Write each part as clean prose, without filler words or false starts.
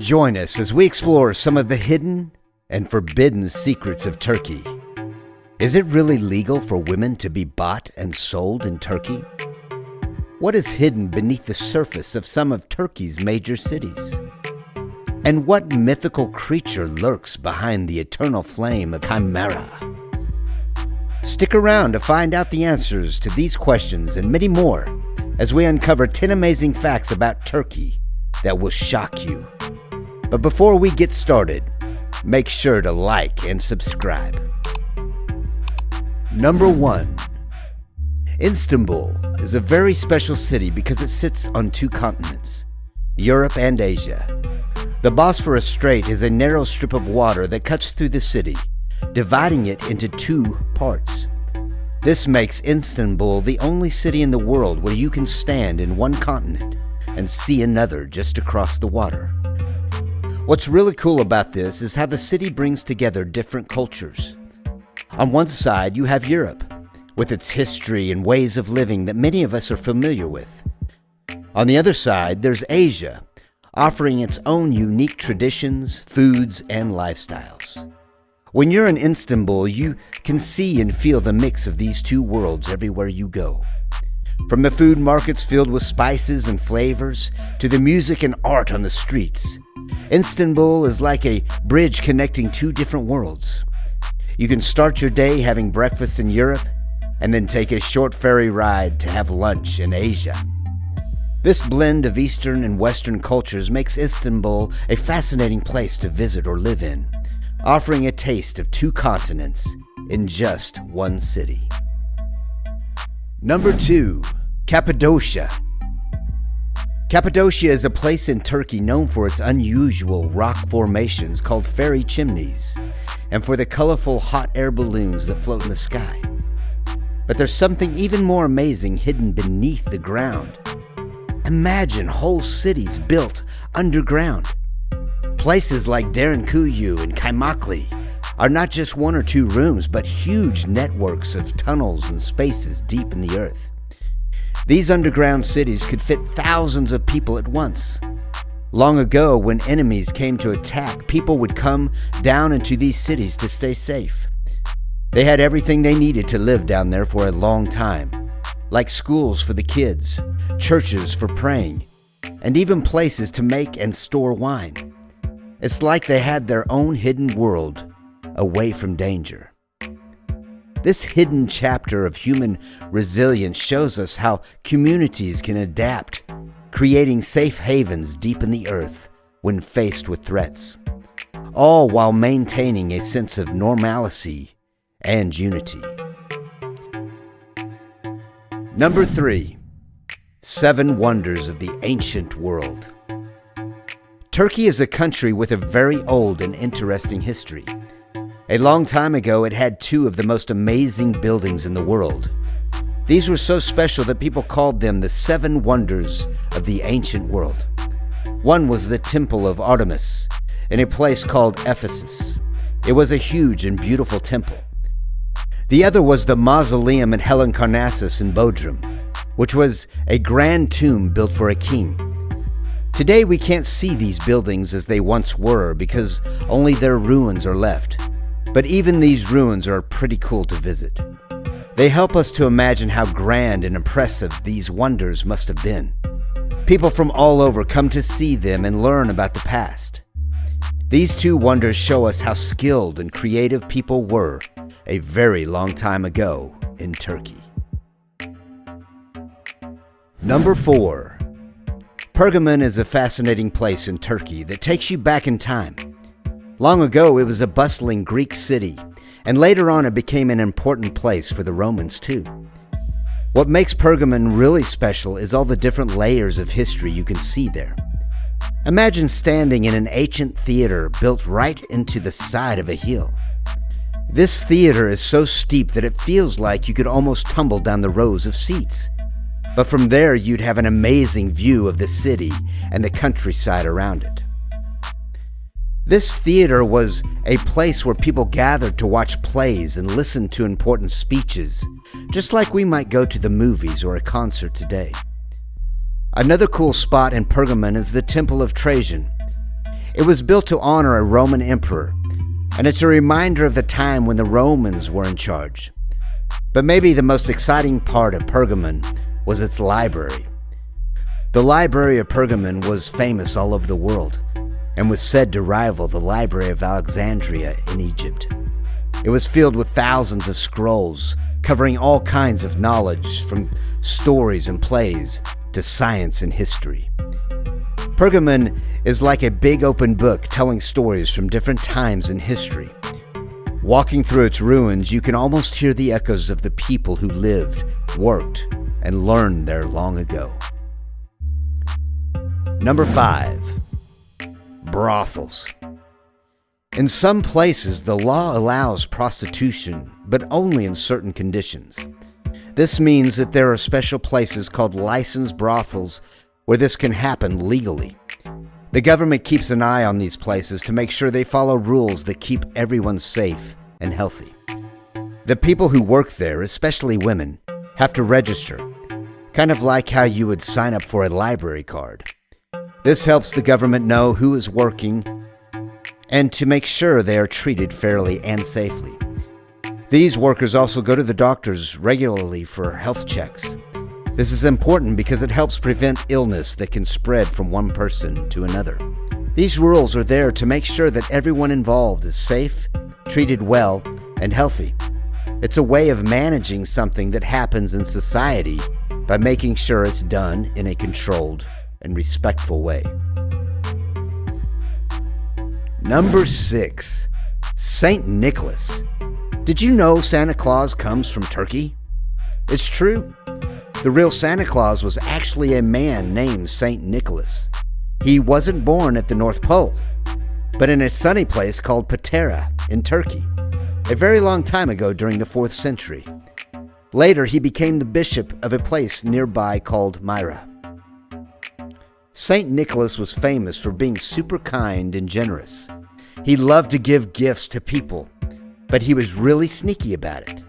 Join us as we explore some of the hidden and forbidden secrets of Turkey. Is it really legal for women to be bought and sold in Turkey? What is hidden beneath the surface of some of Turkey's major cities? And what mythical creature lurks behind the eternal flame of Chimera? Stick around to find out the answers to these questions and many more as we uncover 10 amazing facts about Turkey that will shock you. But before we get started, make sure to like and subscribe. Number 1. Istanbul is a very special city because it sits on two continents, Europe and Asia. The Bosphorus Strait is a narrow strip of water that cuts through the city, dividing it into two parts. This makes Istanbul the only city in the world where you can stand in one continent and see another just across the water. What's really cool about this is how the city brings together different cultures. On one side, you have Europe, with its history and ways of living that many of us are familiar with. On the other side, there's Asia, offering its own unique traditions, foods, and lifestyles. When you're in Istanbul, you can see and feel the mix of these two worlds everywhere you go. From the food markets filled with spices and flavors, to the music and art on the streets, Istanbul is like a bridge connecting two different worlds. You can start your day having breakfast in Europe, and then take a short ferry ride to have lunch in Asia. This blend of Eastern and Western cultures makes Istanbul a fascinating place to visit or live in, offering a taste of two continents in just one city. Number 2. Cappadocia. Cappadocia is a place in Turkey known for its unusual rock formations called fairy chimneys, and for the colorful hot air balloons that float in the sky. But there's something even more amazing hidden beneath the ground. Imagine whole cities built underground. Places like Derinkuyu and Kaymakli are not just one or two rooms, but huge networks of tunnels and spaces deep in the earth. These underground cities could fit thousands of people at once. Long ago, when enemies came to attack, people would come down into these cities to stay safe. They had everything they needed to live down there for a long time, like schools for the kids, churches for praying, and even places to make and store wine. It's like they had their own hidden world away from danger. This hidden chapter of human resilience shows us how communities can adapt, creating safe havens deep in the earth when faced with threats, all while maintaining a sense of normalcy and unity. Number 3. 7 Wonders of the Ancient World. Turkey is a country with a very old and interesting history. A long time ago, it had 2 of the most amazing buildings in the world. These were so special that people called them the 7 Wonders of the Ancient World. One was the Temple of Artemis in a place called Ephesus. It was a huge and beautiful temple. The other was the Mausoleum at Halicarnassus in Bodrum, which was a grand tomb built for a king. Today we can't see these buildings as they once were because only their ruins are left. But even these ruins are pretty cool to visit. They help us to imagine how grand and impressive these wonders must have been. People from all over come to see them and learn about the past. These 2 wonders show us how skilled and creative people were a very long time ago in Turkey. Number 4. Pergamon is a fascinating place in Turkey that takes you back in time. Long ago, it was a bustling Greek city, and later on it became an important place for the Romans too. What makes Pergamon really special is all the different layers of history you can see there. Imagine standing in an ancient theater built right into the side of a hill. This theater is so steep that it feels like you could almost tumble down the rows of seats. But from there, you'd have an amazing view of the city and the countryside around it. This theater was a place where people gathered to watch plays and listen to important speeches, just like we might go to the movies or a concert today. Another cool spot in Pergamon is the Temple of Trajan. It was built to honor a Roman emperor, and it's a reminder of the time when the Romans were in charge. But maybe the most exciting part of Pergamon was its library. The Library of Pergamon was famous all over the world and was said to rival the Library of Alexandria in Egypt. It was filled with thousands of scrolls covering all kinds of knowledge, from stories and plays to science and history. Pergamon is like a big open book telling stories from different times in history. Walking through its ruins, you can almost hear the echoes of the people who lived, worked, and learned there long ago. Number 5. Brothels. In some places, the law allows prostitution, but only in certain conditions. This means that there are special places called licensed brothels where this can happen legally. The government keeps an eye on these places to make sure they follow rules that keep everyone safe and healthy. The people who work there, especially women, have to register, kind of like how you would sign up for a library card. This helps the government know who is working and to make sure they are treated fairly and safely. These workers also go to the doctors regularly for health checks. This is important because it helps prevent illness that can spread from one person to another. These rules are there to make sure that everyone involved is safe, treated well, and healthy. It's a way of managing something that happens in society by making sure it's done in a controlled and respectful way. Number 6. St. Nicholas. Did you know Santa Claus comes from Turkey? It's true. The real Santa Claus was actually a man named St. Nicholas. He wasn't born at the North Pole, but in a sunny place called Patara in Turkey, a very long time ago during the 4th century. Later, he became the bishop of a place nearby called Myra. St. Nicholas was famous for being super kind and generous. He loved to give gifts to people, but he was really sneaky about it.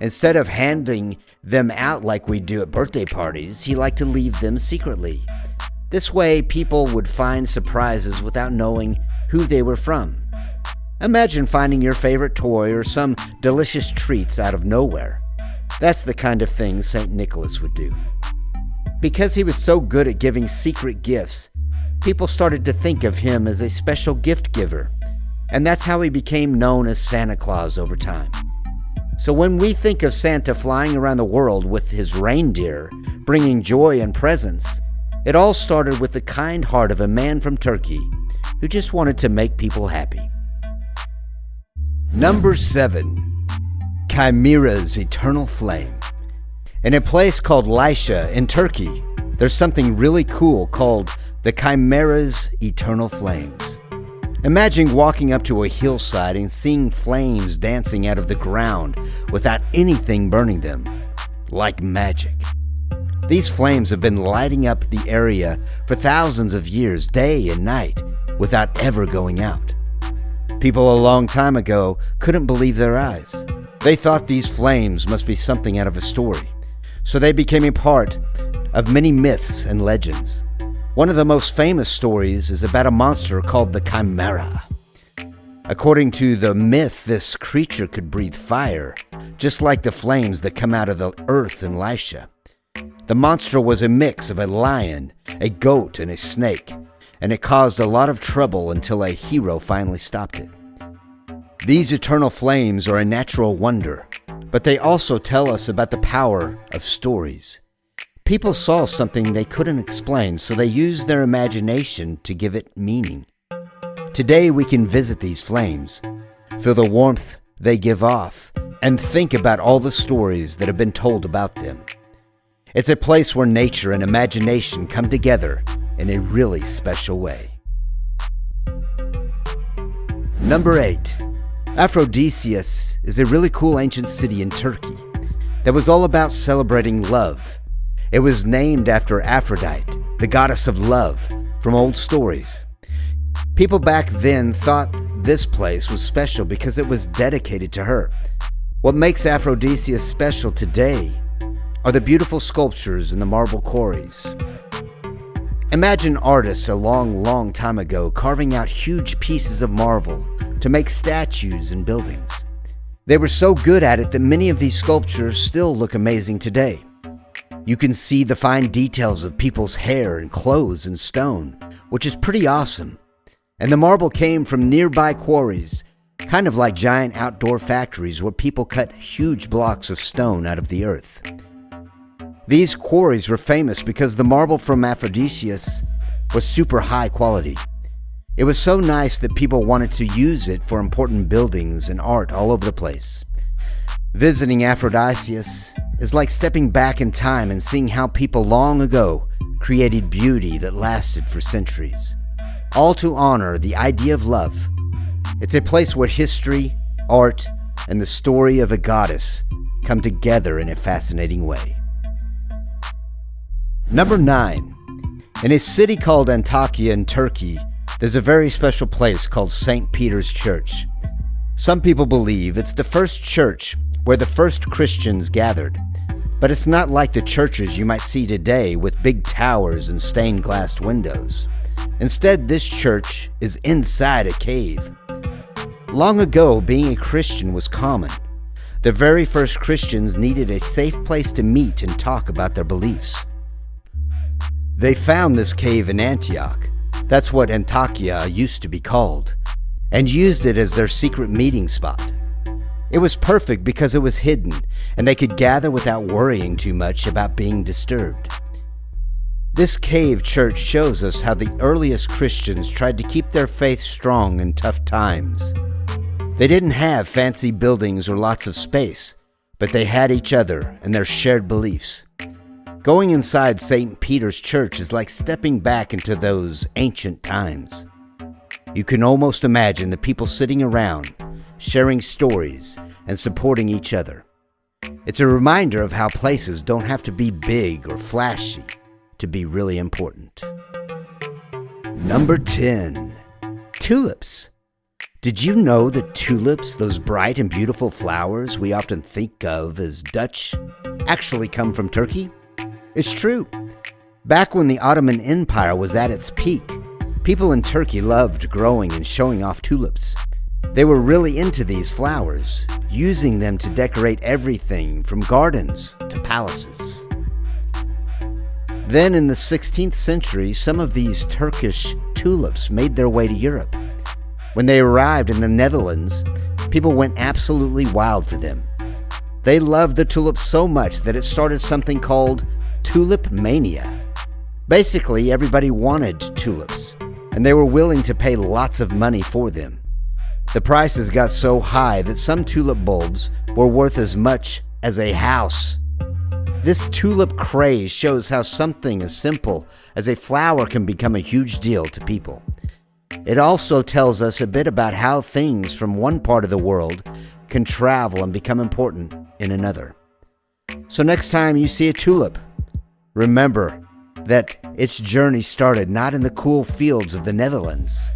Instead of handing them out like we do at birthday parties, he liked to leave them secretly. This way, people would find surprises without knowing who they were from. Imagine finding your favorite toy or some delicious treats out of nowhere. That's the kind of thing St. Nicholas would do. Because he was so good at giving secret gifts, people started to think of him as a special gift giver, and that's how he became known as Santa Claus over time. So when we think of Santa flying around the world with his reindeer, bringing joy and presents, it all started with the kind heart of a man from Turkey who just wanted to make people happy. Number 7. Chimera's eternal flame. In a place called Lycia in Turkey, there's something really cool called the Chimera's eternal flames. Imagine walking up to a hillside and seeing flames dancing out of the ground without anything burning them, like magic. These flames have been lighting up the area for thousands of years, day and night, without ever going out. People a long time ago couldn't believe their eyes. They thought these flames must be something out of a story, so they became a part of many myths and legends. One of the most famous stories is about a monster called the Chimera. According to the myth, this creature could breathe fire, just like the flames that come out of the earth in Lycia. The monster was a mix of a lion, a goat, and a snake, and it caused a lot of trouble until a hero finally stopped it. These eternal flames are a natural wonder, but they also tell us about the power of stories. People saw something they couldn't explain, so they used their imagination to give it meaning. Today we can visit these flames, feel the warmth they give off, and think about all the stories that have been told about them. It's a place where nature and imagination come together in a really special way. Number 8. Aphrodicia is a really cool ancient city in Turkey that was all about celebrating love. It was named after Aphrodite, the goddess of love, from old stories. People back then thought this place was special because it was dedicated to her. What makes Aphrodicia special today are the beautiful sculptures in the marble quarries Imagine artists a long time ago carving out huge pieces of marble to make statues and buildings. They were so good at it that many of these sculptures still look amazing today. You can see the fine details of people's hair and clothes in stone, which is pretty awesome. And the marble came from nearby quarries, kind of like giant outdoor factories where people cut huge blocks of stone out of the earth. These quarries were famous because the marble from Aphrodites was super high quality. It was so nice that people wanted to use it for important buildings and art all over the place. Visiting Aphrodites is like stepping back in time and seeing how people long ago created beauty that lasted for centuries, all to honor the idea of love. It's a place where history, art, and the story of a goddess come together in a fascinating way. Number 9. In a city called Antakya in Turkey, there's a very special place called St. Peter's Church. Some people believe it's the first church where the first Christians gathered, but it's not like the churches you might see today with big towers and stained glass windows. Instead, this church is inside a cave. Long ago, being a Christian was common. The very first Christians needed a safe place to meet and talk about their beliefs. They found this cave in Antioch, that's what Antakya used to be called, and used it as their secret meeting spot. It was perfect because it was hidden, and they could gather without worrying too much about being disturbed. This cave church shows us how the earliest Christians tried to keep their faith strong in tough times. They didn't have fancy buildings or lots of space, but they had each other and their shared beliefs. Going inside St. Peter's Church is like stepping back into those ancient times. You can almost imagine the people sitting around, sharing stories and supporting each other. It's a reminder of how places don't have to be big or flashy to be really important. Number 10. Tulips. Did you know that tulips, those bright and beautiful flowers we often think of as Dutch, actually come from Turkey? It's true. Back when the Ottoman Empire was at its peak, people in Turkey loved growing and showing off tulips. They were really into these flowers, using them to decorate everything from gardens to palaces. Then in the 16th century, some of these Turkish tulips made their way to Europe. When they arrived in the Netherlands, people went absolutely wild for them. They loved the tulips so much that it started something called tulip mania. Basically, everybody wanted tulips, and they were willing to pay lots of money for them. The prices got so high that some tulip bulbs were worth as much as a house. This tulip craze shows how something as simple as a flower can become a huge deal to people. It also tells us a bit about how things from one part of the world can travel and become important in another. So next time you see a tulip, remember that its journey started not in the cool fields of the Netherlands,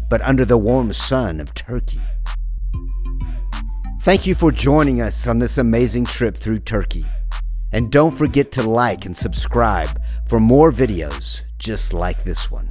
but under the warm sun of Turkey. Thank you for joining us on this amazing trip through Turkey. And don't forget to like and subscribe for more videos just like this one.